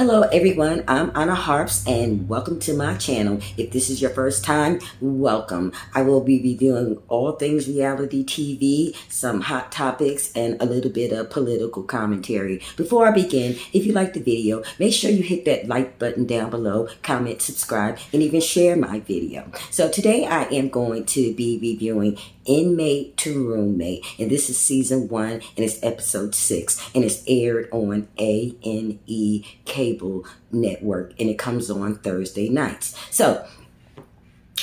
Hello everyone, I'm Onna Harps and welcome to my channel. If this is your first time, welcome. I will be reviewing all things reality TV, some hot topics, and a little bit of political commentary. Before I begin, if you like the video, make sure you hit that like button down below, comment, subscribe, and even share my video. So today I am going to be reviewing Inmate to Roommate, and this is season 1 and it's episode 6, and it's aired on A&E cable network, and it comes on Thursday nights. So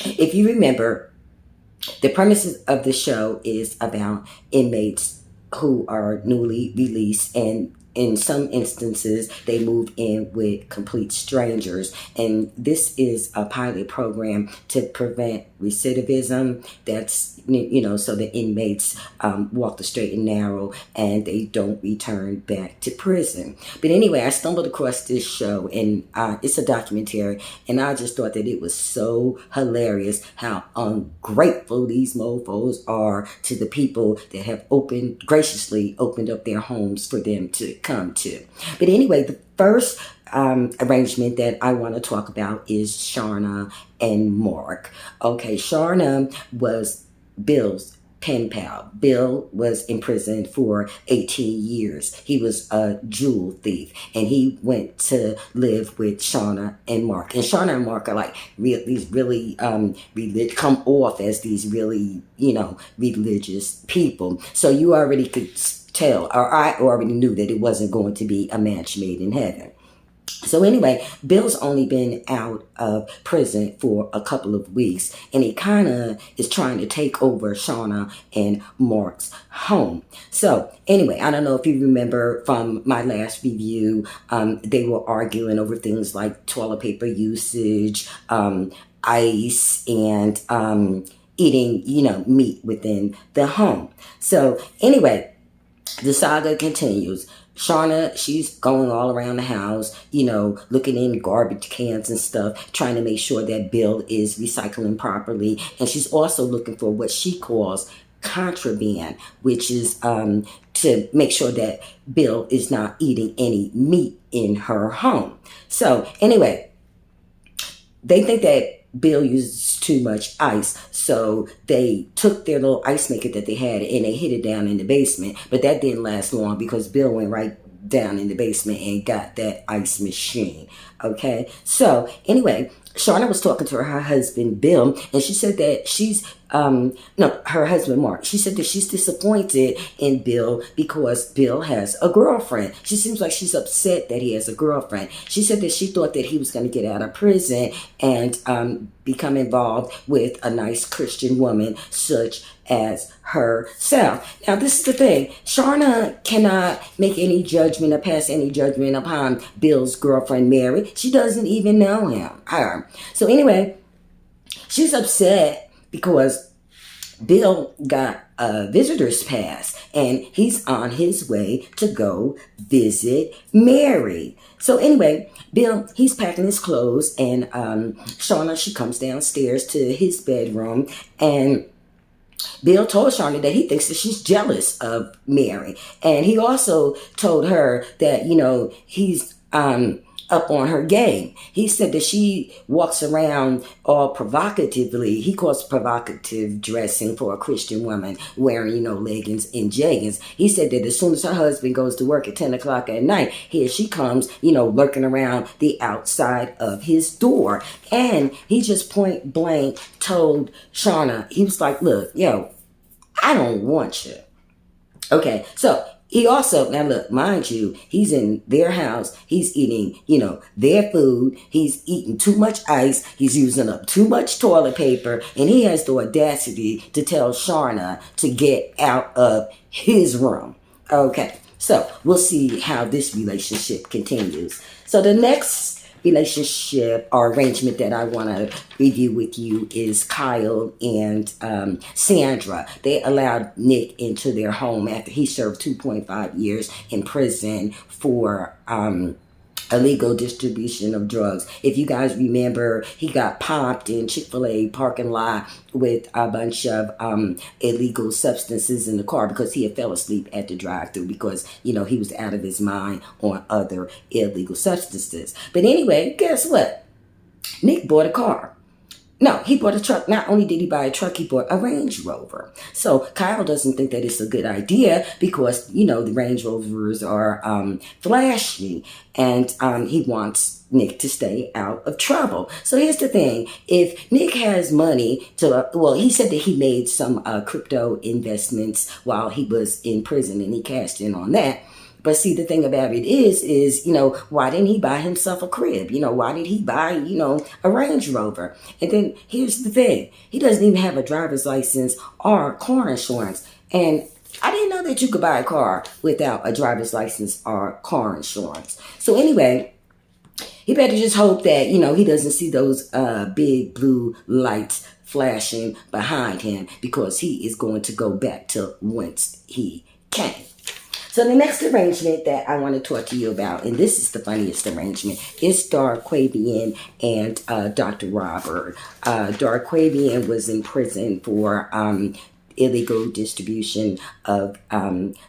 if you remember, the premise of the show is about inmates who are newly released, and in some instances, they move in with complete strangers. And this is a pilot program to prevent recidivism. That's, so the inmates walk the straight and narrow and they don't return back to prison. But anyway, I stumbled across this show, and it's a documentary, and I just thought that it was so hilarious how ungrateful these mofos are to the people that have graciously opened up their homes for them to come to. But anyway, the first arrangement that I want to talk about is Sharna and Mark. Okay, Sharna was Bill's pen pal. Bill was in prison for 18 years. He was a jewel thief, and he went to live with Sharna and Mark. And Sharna and Mark are like these really come off as these really, religious people. So you already could tell, or I already knew that it wasn't going to be a match made in heaven. So anyway, Bill's only been out of prison for a couple of weeks, and he kind of is trying to take over Sharna and Mark's home. So anyway, I don't know if you remember from my last review, they were arguing over things like toilet paper usage, ice, and eating, meat within the home. So anyway, the saga continues. Sharna, she's going all around the house, looking in garbage cans and stuff, trying to make sure that Bill is recycling properly. And she's also looking for what she calls contraband, which is to make sure that Bill is not eating any meat in her home. So anyway, they think that Bill uses too much ice, so they took their little ice maker that they had and they hid it down in the basement. But that didn't last long because Bill went right down in the basement and got that ice machine. Okay, so anyway, Sharna was talking to her husband Bill, and she said that she's her husband Mark. She said that she's disappointed in Bill because Bill has a girlfriend. She seems like she's upset that he has a girlfriend. She said that she thought that he was going to get out of prison and become involved with a nice Christian woman such as herself. Now, this is the thing. Sharna cannot make any judgment or pass any judgment upon Bill's girlfriend, Mary. She doesn't even know her. So anyway, she's upset because Bill got a visitor's pass and he's on his way to go visit Mary. So anyway, Bill, he's packing his clothes, and Sharna, she comes downstairs to his bedroom, and Bill told Sharna that he thinks that she's jealous of Mary. And he also told her that, he's up on her game. He said that she walks around all provocatively. He calls provocative dressing for a Christian woman, wearing, leggings and jeggings. He said that as soon as her husband goes to work at 10 o'clock at night, here she comes, lurking around the outside of his door. And he just point blank told Sharna, he was like, look, I don't want you. Okay, so he also, now look, mind you, he's in their house. He's eating, their food. He's eating too much ice. He's using up too much toilet paper. And he has the audacity to tell Sharna to get out of his room. Okay, so we'll see how this relationship continues. So the next relationship or arrangement that I want to review with you is Kyle and Sandra. They allowed Nick into their home after he served 2.5 years in prison for illegal distribution of drugs. If you guys remember, he got popped in Chick-fil-A parking lot with a bunch of illegal substances in the car because he had fell asleep at the drive-thru because, you know, he was out of his mind on other illegal substances. But anyway, guess what? Nick bought a car. No, he bought a truck. Not only did he buy a truck, he bought a Range Rover. So Kyle doesn't think that it's a good idea because, you know, the Range Rovers are flashy, and he wants Nick to stay out of trouble. So here's the thing. If Nick has money to, well, he said that he made some crypto investments while he was in prison and he cashed in on that. But see, the thing about it is, you know, why didn't he buy himself a crib? You know, why did he buy, you know, a Range Rover? And then here's the thing. He doesn't even have a driver's license or car insurance. And I didn't know that you could buy a car without a driver's license or car insurance. So anyway, he better just hope that, you know, he doesn't see those big blue lights flashing behind him because he is going to go back to whence he came. So the next arrangement that I want to talk to you about, and this is the funniest arrangement, is Darquavian and Dr. Robert. Darquavian was in prison for illegal distribution of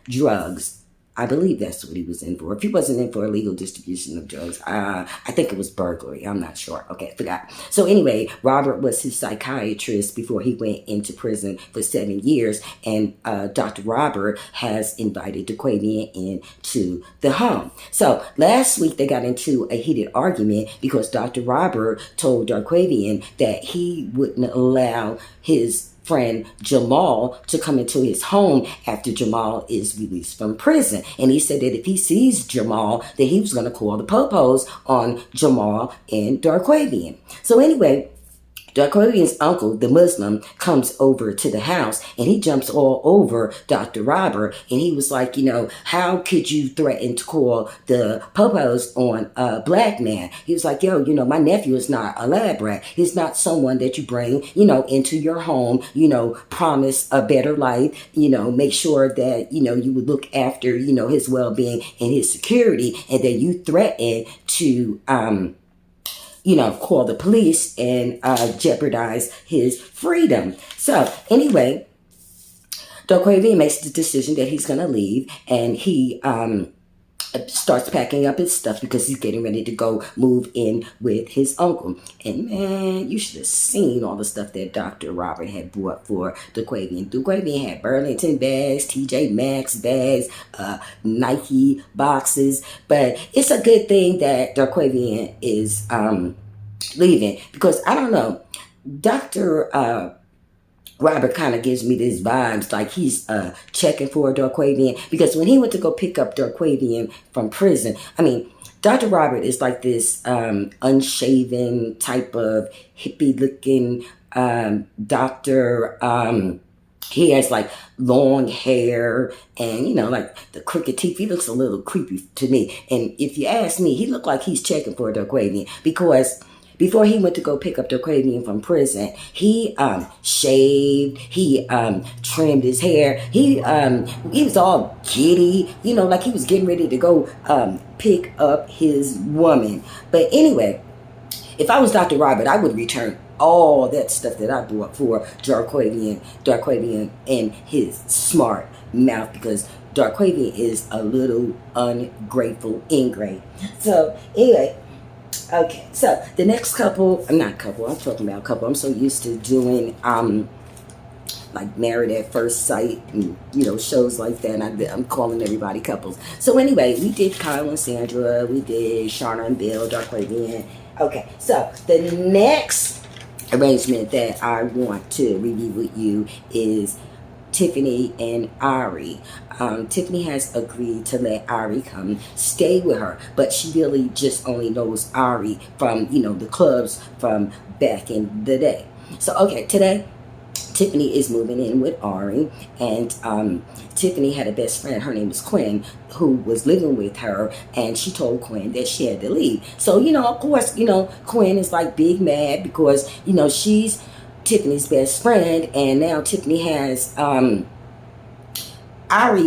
drugs. I believe that's what he was in for. If he wasn't in for illegal distribution of drugs, I think it was burglary. I'm not sure. Okay, I forgot. So anyway, Robert was his psychiatrist before he went into prison for 7 years. And Dr. Robert has invited Darquavian into the home. So last week they got into a heated argument because Dr. Robert told Darquavian that he wouldn't allow his friend Jamal to come into his home after Jamal is released from prison. And he said that if he sees Jamal, that he was going to call the popos on Jamal and Darquavian. So anyway, Darquavian's uncle, the Muslim, comes over to the house and he jumps all over Dr. Robert. And he was like, you know, how could you threaten to call the popos on a black man? He was like, yo, you know, my nephew is not a lab rat. He's not someone that you bring, you know, into your home, you know, promise a better life, you know, make sure that, you know, you would look after, you know, his well-being and his security, and that you threaten to, you know, call the police and jeopardize his freedom. So anyway, Darquavian makes the decision that he's going to leave, and he starts packing up his stuff because he's getting ready to go move in with his uncle. And man, you should have seen all the stuff that Dr. Robert had bought for Darquavian. Darquavian had Burlington bags, TJ Maxx bags, Nike boxes. But it's a good thing that Darquavian is leaving, because I don't know, Dr. Robert kind of gives me these vibes like he's checking for Darquavian, because when he went to go pick up Darquavian from prison, I mean, Dr. Robert is like this unshaven type of hippie-looking doctor. He has like long hair and, you know, like the crooked teeth. He looks a little creepy to me. And if you ask me, he looked like he's checking for Darquavian, because before he went to go pick up Darquavian from prison, he shaved, he trimmed his hair, he was all giddy, you know, like he was getting ready to go pick up his woman. But anyway, if I was Dr. Robert, I would return all that stuff that I bought for Darquavian and his smart mouth, because Darquavian is a little ungrateful ingrate. So anyway, okay, so the next couple, I'm talking about couple. I'm so used to doing like Married at First Sight and, you know, shows like that. And I'm calling everybody couples. So anyway, we did Kyle and Sandra, we did Shauna and Bill, Darquavian. Okay, so the next arrangement that I want to review with you is Tiffany and Ari. Tiffany has agreed to let Ari come stay with her, but she really just only knows Ari from, you know, the clubs from back in the day. So okay, today Tiffany is moving in with Ari, and Tiffany had a best friend, her name is Quinn, who was living with her, and she told Quinn that she had to leave. So, you know, of course, you know, Quinn is like big mad because, you know, she's Tiffany's best friend, and now Tiffany has Ari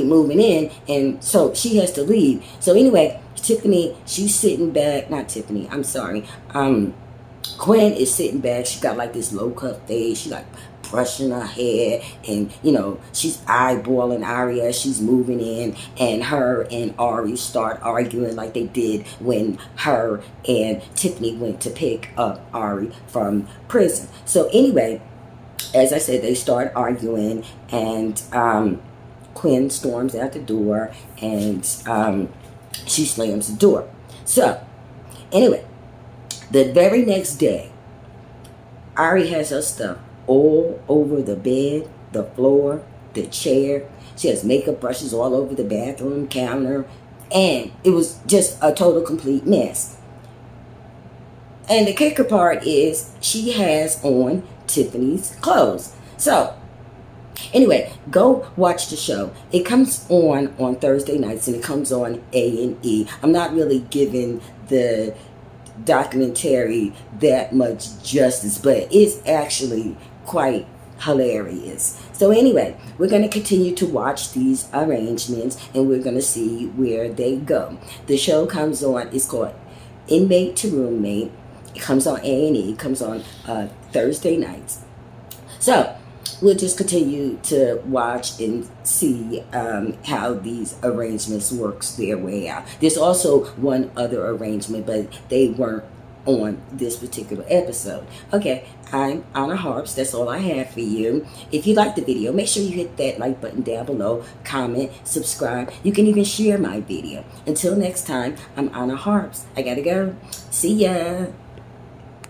moving in, and so she has to leave. So anyway, Tiffany, she's sitting back. Not Tiffany, I'm sorry. Quinn is sitting back. She got like this low cut face. She like brushing her hair, and you know, she's eyeballing Ari as she's moving in, and her and Ari start arguing like they did when her and Tiffany went to pick up Ari from prison. So anyway, as I said, they start arguing, and Quinn storms out the door, and she slams the door. So anyway, the very next day, Ari has her stuff all over the bed, the floor, the chair. She has makeup brushes all over the bathroom counter, and it was just a total complete mess. And the kicker part is she has on Tiffany's clothes. So anyway, go watch the show. It comes on Thursday nights, and it comes on A&E. I'm not really giving the documentary that much justice, but it's actually quite hilarious. So anyway, we're going to continue to watch these arrangements, and we're going to see where they go. The show comes on, it's called Inmate to Roommate. It comes on A&E. It comes on Thursday nights. So we'll just continue to watch and see how these arrangements works their way out. There's also one other arrangement, but they weren't on this particular episode. Okay, I'm Onna Harps. That's all I have for you. If you like the video, make sure you hit that like button down below, comment, subscribe. You can even share my video. Until next time, I'm Onna Harps. I gotta go. See ya.